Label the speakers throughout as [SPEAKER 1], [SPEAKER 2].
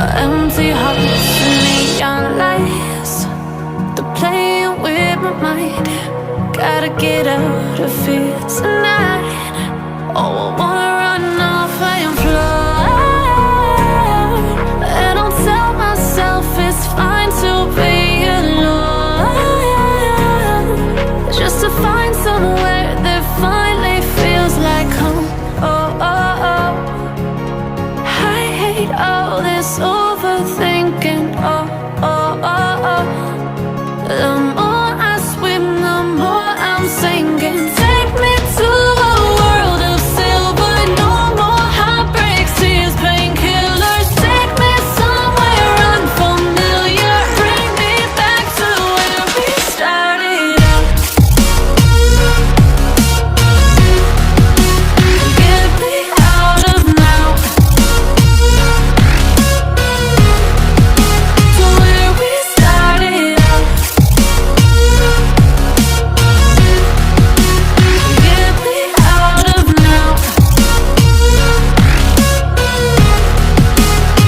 [SPEAKER 1] Empty hearts and neon lights, they're playing with my mind. Gotta get out of here tonight. Oh, I wanna run off and fly, and I'll tell myself it's fine to be alone, just to find somewhere that finally feels like home. Oh, oh, oh. I hate all this overthinking. Oh, oh, oh, oh. The more I swim, the more I'm sinking. Take me to a world of silver, no more heartbreaks, tears, painkillers. Take me somewhere unfamiliar, bring me back to where we started out. Get me out of now, to where we started out. Get me out of now,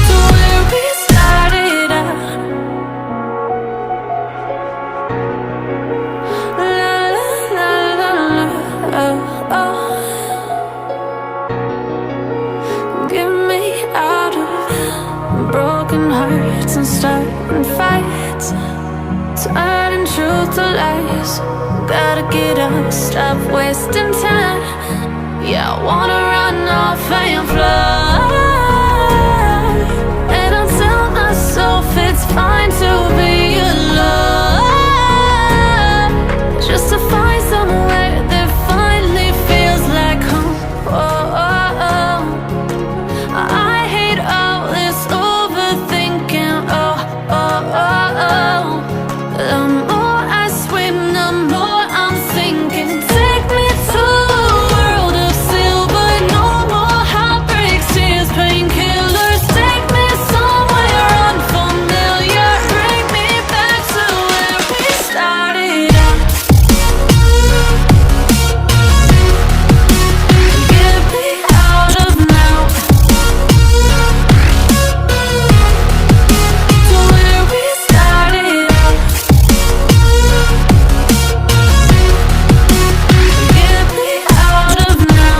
[SPEAKER 1] to where we started out. La la la la la, oh, oh. Get me out of broken hearts and starting fights, turning truth to lies. Gotta get up, stop wasting time. Yeah, I wanna run off and fly, and I'll tell myself it's fine to be alone, just to find somewhere that finally feels like home. Oh, oh, oh. I hate all this overthinking. Oh, oh, oh, oh. The more I swim, the more I'm sinking. Take me to a world of silver, no more heartbreaks, tears, painkillers. Take me somewhere unfamiliar, bring me back to where we started out. Get me out of now, to where we started out. Get me out of now,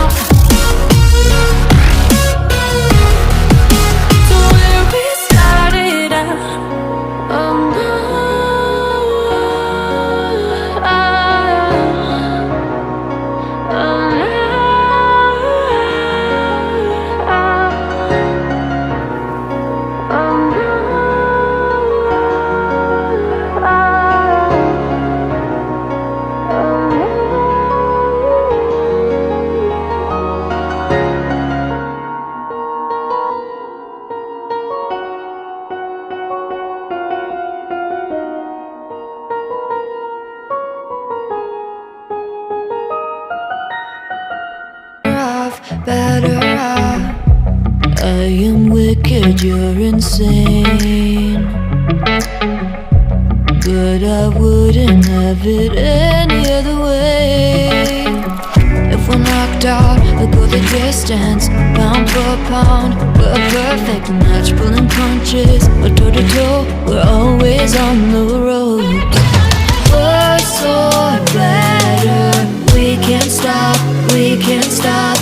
[SPEAKER 1] to where we started out. Oh no,
[SPEAKER 2] better off. I am wicked, you're insane, but I wouldn't have it any other way. If we're knocked out, we'll go the distance, pound for pound. We're a perfect match, pulling punches. We're toe to toe, we're always on the road. Worse or better, we can't stop, we can't stop.